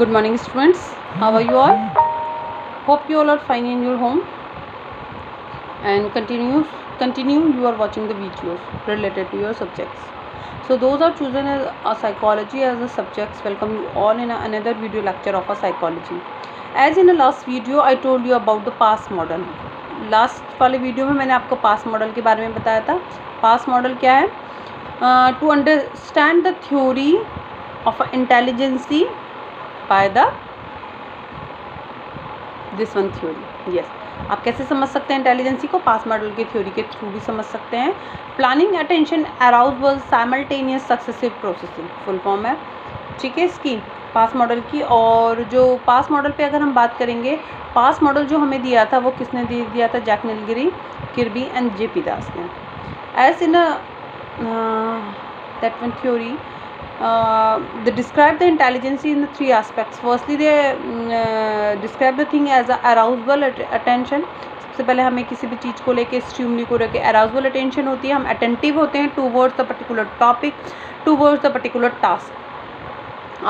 Good morning, students. How are you all? Hope you all are fine in your home and continue. You are watching the videos related to your subjects. So those are chosen as a psychology as a subjects. Welcome you all in another video lecture of a psychology. As in the last video, I told you about the past model. Last वाले video में मैंने आपको पास model के बारे में बताया था. पास model क्या है? To understand the theory of intelligency by the this one theory. Yes, आप कैसे समझ सकते हैं इंटेलिजेंसी को? पास मॉडल के थ्योरी के थ्रू भी समझ सकते हैं. Planning, attention, arousal, simultaneous, successive processing full form है. ठीक है इसकी, पास मॉडल की. और जो पास मॉडल पे अगर हम बात करेंगे, पास मॉडल जो हमें दिया था वो किसने दिया था? Jack Naglieri, Kirby and JP Das ने. As in that one theory, they describe the intelligence in the three aspects. Firstly, they describe the thing as a arousal attention. सबसे पहले हमें किसी भी चीज़ को लेके, स्टिमुली को लेके अराउजल अटेंशन होती है. हम अटेंटिव होते हैं towards the particular topic, towards the particular task.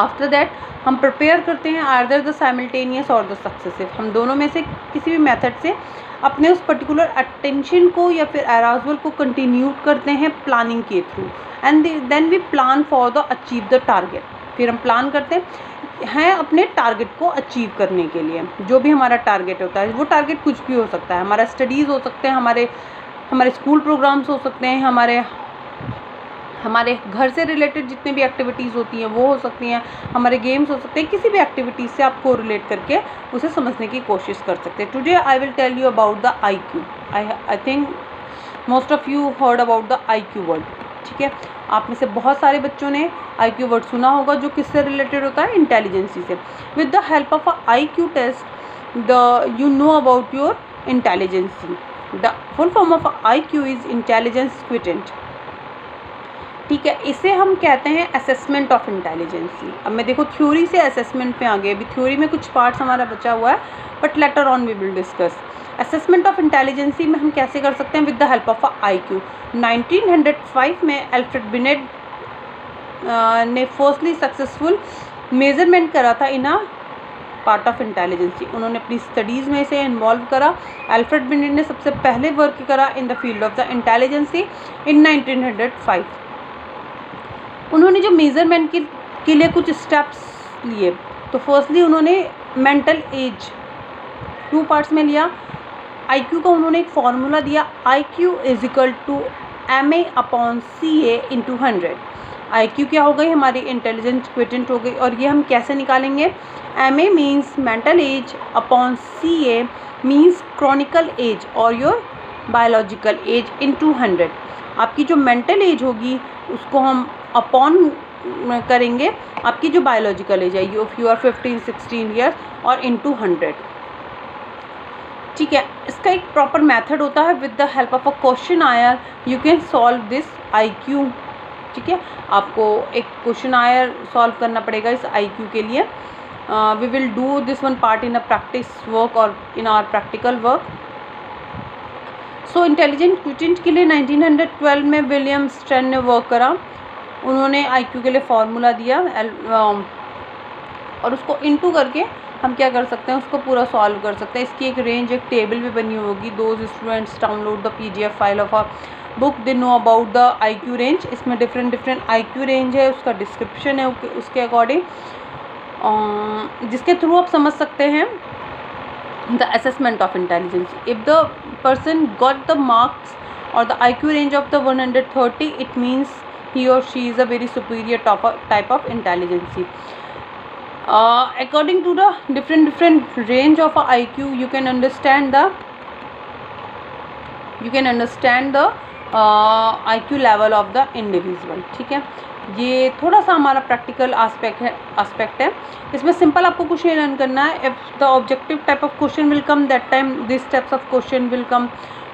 After that हम प्रिपेयर करते हैं आइदर द साइमल्टेनियस और द सक्सेसिव. हम दोनों में से किसी भी मेथड से अपने उस पर्टिकुलर अटेंशन को या फिर अराउजल को कंटिन्यू करते हैं प्लानिंग के through. And then we plan for the achieve the target. फिर हम प्लान करते हैं अपने टारगेट को अचीव करने के लिए. जो भी हमारा टारगेट होता है, वो टारगेट कुछ भी हो सकता है. हमारा स्टडीज़ हो सकते हैं, हमारे स्कूल प्रोग्राम्स हो सकते हैं, हमारे घर से रिलेटेड जितने भी एक्टिविटीज़ होती हैं वो हो सकती हैं, हमारे गेम्स हो सकते हैं. किसी भी एक्टिविटीज़ से आप को रिलेट करके उसे समझने की कोशिश कर सकते हैं. Today I will tell you about the IQ. I think most of you heard about the IQ word. ठीक है, आप में से बहुत सारे बच्चों ने IQ वर्ड सुना होगा, जो किससे रिलेटेड होता है? इंटेलिजेंसी से. With the help of a IQ test you know about your intelligence. The full form of IQ is intelligence quotient. ठीक है, इसे हम कहते हैं असेसमेंट ऑफ इंटेलिजेंसी. अब मैं देखो थ्योरी से असेसमेंट पे आ गए. अभी थ्योरी में कुछ पार्ट्स हमारा बचा हुआ है, but later on we will discuss. Assessment of intelligency में हम कैसे कर सकते हैं? With the help of IQ. 1905 में अल्फ्रेड बिनेट ने फर्स्टली सक्सेसफुल मेजरमेंट करा था in a part of intelligency. उन्होंने अपनी स्टडीज़ में इसे इन्वॉल्व करा. अल्फ्रेड बिनेट ने सबसे पहले वर्क करा in the field of the intelligence in 1905. उन्होंने जो मेज़रमेंट के लिए कुछ स्टेप्स लिए, तो फर्स्टली उन्होंने मेंटल एज 2 पार्ट्स में लिया. IQ का उन्होंने एक फार्मूला दिया, IQ is equal to MA/CA × 100. IQ क्या हो गई? हमारी इंटेलिजेंस क्विटेंट हो गई. और ये हम कैसे निकालेंगे? MA means mental age upon CA means chronical age और योर बायोलॉजिकल एज × 100. आपकी जो मेंटल एज होगी उसको हम अपॉन करेंगे आपकी जो बायोलॉजिकल एज है, इफ यू आर 15-16 ईयर्स, और × 100. ठीक है, इसका एक प्रॉपर मेथड होता है. With the help of a questionnaire you can solve this IQ. ठीक है, आपको एक क्वेश्चन आयर सॉल्व करना पड़ेगा इस IQ के लिए. We will do this one part in a practice work और in our practical work. So intelligent quotient के लिए 1912 में विलियम स्ट्रैन ने वर्क करा. उन्होंने IQ के लिए फार्मूला दिया और उसको इनटू करके हम क्या कर सकते हैं? उसको पूरा सॉल्व कर सकते हैं. इसकी एक रेंज, एक टेबल भी बनी होगी. Those students download the PDF file of a book, they know about the IQ range. इसमें डिफरेंट IQ रेंज है, उसका डिस्क्रिप्शन है उसके अकॉर्डिंग, जिसके थ्रू आप समझ सकते हैं the assessment of intelligence. If the person got the marks or the IQ range of the 130, it means he or she is a very superior type of intelligence. According to the different range of IQ, you can understand the IQ level of the individual. ठीक है, ये थोड़ा सा हमारा practical aspect है. इसमें simple आपको कुछ नहीं लर्न करना है. If the objective type of question will come, that time this types of question will come.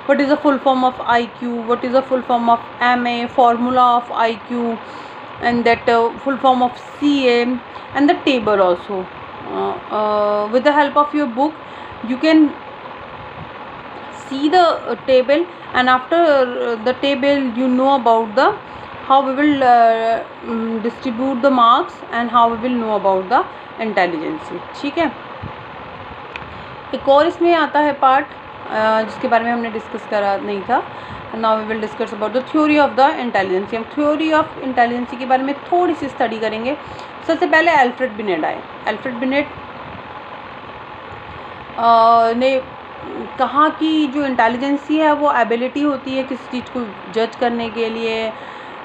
What is the full form of IQ, what is the full form of MA, formula of IQ, and that full form of CA, and the table also. With the help of your book you can see the table, and after the table you know about the how we will distribute the marks and how we will know about the intelligence. ठीक है, एक और इसमें आता है part जिसके बारे में हमने डिस्कस करा नहीं था. Now we will discuss about the theory of the intelligency. हम थ्योरी ऑफ इंटेलिजेंसी के बारे में थोड़ी सी स्टडी करेंगे. सबसे पहले अल्फ्रेड बिनेट आए. अल्फ्रेड बिनेट ने कहा कि जो इंटेलिजेंसी है वो एबिलिटी होती है किसी चीज़ को जज करने के लिए,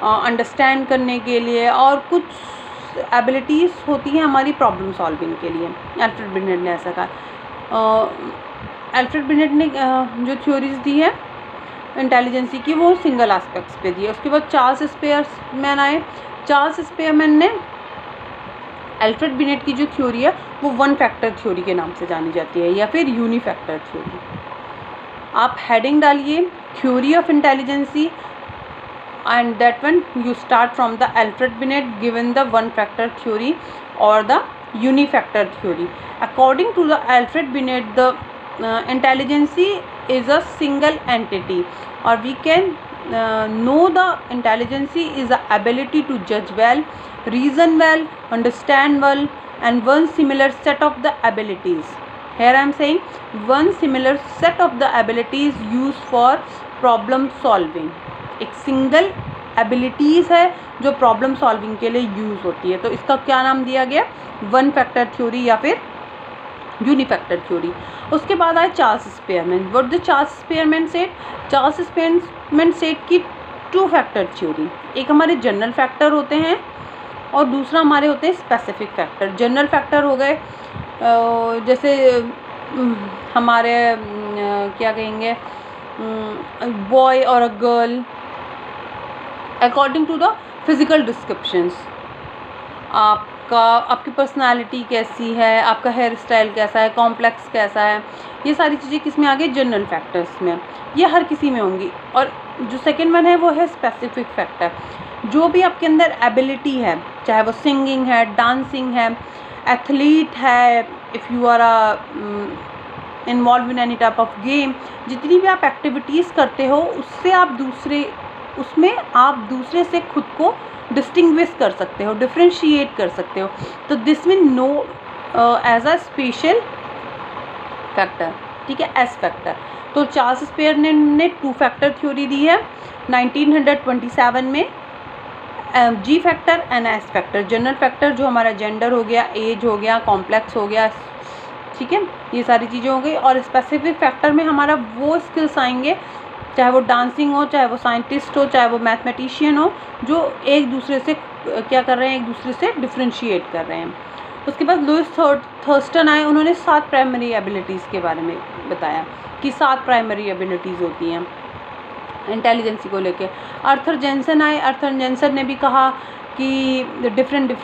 अंडरस्टैंड करने के लिए, और कुछ एबिलिटीज़ होती हैं हमारी प्रॉब्लम सॉल्विंग के लिए. अल्फ्रेड बिनेट ने ऐसा कहा. अल्फ्रेड बिनेट ने जो थ्योरीज दी है इंटेलिजेंसी की वो सिंगल एस्पेक्ट्स पे दी है. उसके बाद चार्ल्स स्पेयरमैन आए. चार्ल्स स्पेयरमैन ने अल्फ्रेड बिनेट की जो थ्योरी है वो वन फैक्टर थ्योरी के नाम से जानी जाती है या फिर यूनिफैक्टर थ्योरी. आप हेडिंग डालिए theory of intelligency and that one you start from the Alfred Binet given the one factor theory or the unifactor theory. According to the Alfred Binet, the intelligence is a single entity, or we can know the intelligence is the ability to judge well, reason well, understand well, and one similar set of the abilities. Here I am saying one similar set of the abilities used for problem solving. एक single abilities है जो problem solving के लिए use होती है. तो इसका क्या नाम दिया गया? वन फैक्टर थ्योरी या फिर यूनिफैक्टर थ्योरी. उसके बाद आए Charles Spearman. What the Charles Spearman said? Charles Spearman said की टू फैक्टर थ्योरी. एक हमारे जनरल फैक्टर होते हैं और दूसरा हमारे होते हैं स्पेसिफिक फैक्टर. जनरल फैक्टर हो गए जैसे हमारे क्या कहेंगे, बॉय और a girl according to the physical descriptions. आपकी पर्सनालिटी कैसी है, आपका हेयर स्टाइल कैसा है, कॉम्प्लेक्स कैसा है, ये सारी चीज़ें किस में आ गई? जनरल फैक्टर्स में. ये हर किसी में होंगी. और जो सेकेंड वन है वो है स्पेसिफिक फैक्टर. जो भी आपके अंदर एबिलिटी है, चाहे वो सिंगिंग है, डांसिंग है, एथलीट है, if you are involve in any type of game, जितनी भी आप एक्टिविटीज़ करते हो उसमें आप दूसरे से खुद को डिस्टिंग्विश कर सकते हो, डिफ्रेंशिएट कर सकते हो. तो this mean know as a special factor. ठीक है, एस फैक्टर. तो चार्ल्स स्पेयरमैन ने टू फैक्टर थ्योरी दी है 1927 में. G factor and S factor. General factor जो हमारा जेंडर हो गया, एज हो गया, कॉम्प्लेक्स हो गया, ठीक है, ये सारी चीज़ें हो गई. और स्पेसिफिक फैक्टर में हमारा वो स्किल्स आएंगे, चाहे वो डांसिंग हो, चाहे वो साइंटिस्ट हो, चाहे वो मैथमेटिशियन हो, जो एक दूसरे से क्या कर रहे हैं, एक दूसरे से डिफ्रेंशिएट कर रहे हैं. उसके बाद लुइस थर्स्टन आए. उन्होंने 7 प्राइमरी एबिलिटीज़ के बारे में बताया कि 7 प्राइमरी एबिलिटीज़ होती हैं इंटेलिजेंसी को लेके. आर्थर जेंसन आए. आर्थर जेंसन ने भी कहा कि डिफरेंट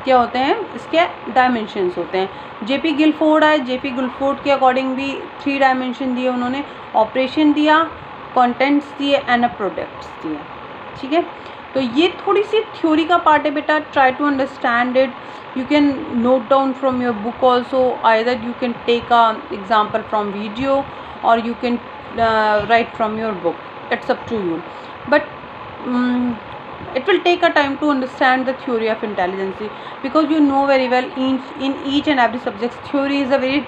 क्या होते हैं, इसके डायमेंशंस होते हैं. जेपी गिलफोर्ड आए. जेपी गिलफोर्ड के अकॉर्डिंग भी 3 डायमेंशन दिए उन्होंने. ऑपरेशन दिया, कंटेंट्स दिए एंड प्रोडक्ट्स दिए. ठीक है, तो ये थोड़ी सी थ्योरी का पार्ट है बेटा. Try to understand it. You can note down from your book also. Either you can take a example from video और you can write from your book. It's up to you, but it will take a time to understand the theory of intelligence, because you know very well in each and every subject theory is a very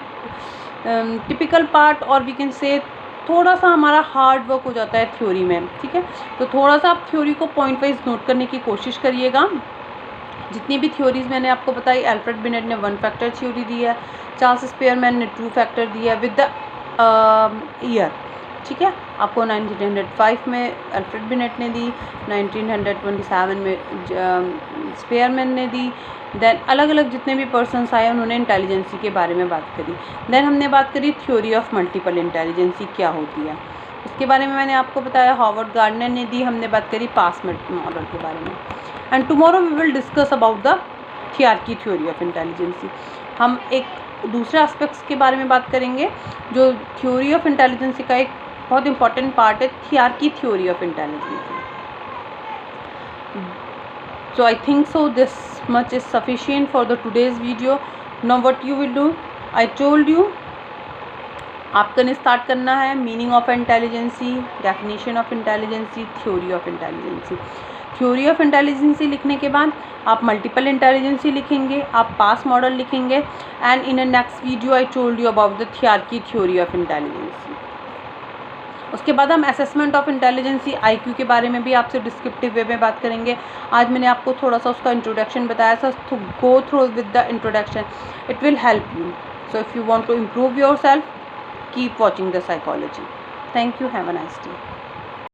typical part, और we can say थोड़ा सा हमारा hard work हो जाता है theory में. ठीक है, तो थोड़ा सा आप थ्योरी को पॉइंट वाइज नोट करने की कोशिश करिएगा. जितनी भी थ्योरीज मैंने आपको बताई, अल्फ्रेड बिनेट ने वन फैक्टर थ्योरी दी है, चार्ल्स स्पेयरमैन ने टू फैक्टर दी है विद द ईयर. ठीक है, आपको 1905 में अल्फ्रेड बिनेट ने दी, 1927 में स्पेयरमैन ने दी. देन अलग अलग जितने भी पर्सन्स आए उन्होंने इंटेलिजेंसी के बारे में बात करी. देन हमने बात करी थ्योरी ऑफ मल्टीपल इंटेलिजेंसी क्या होती है, इसके बारे में मैंने आपको बताया. हॉवर्ड गार्डनर ने दी. हमने बात करी पास मॉडल के बारे में. And tomorrow we will discuss about the थियार्की थ्योरी ऑफ इंटेलिजेंसी. हम एक दूसरे एस्पेक्ट्स के बारे में बात करेंगे जो थ्योरी ऑफ इंटेलिजेंसी का एक बहुत इंपॉर्टेंट पार्ट है, थियार्की theory of intelligence. So I think so this much is sufficient for the today's video. Now what you will do, I told you, आपको ने स्टार्ट करना है meaning of intelligency, definition of intelligency, theory of intelligency. Theory of intelligency लिखने के बाद आप multiple intelligency लिखेंगे, आप पास मॉडल लिखेंगे, and in a next video I told you about the hierarchy theory of intelligency. उसके बाद हम असेसमेंट ऑफ इंटेलिजेंसी IQ के बारे में भी आपसे डिस्क्रिप्टिव वे में बात करेंगे। आज मैंने आपको थोड़ा सा उसका इंट्रोडक्शन बताया था, तो go through with the introduction, it will help you. So if you want to improve yourself, keep watching the psychology. Thank you, have a nice day.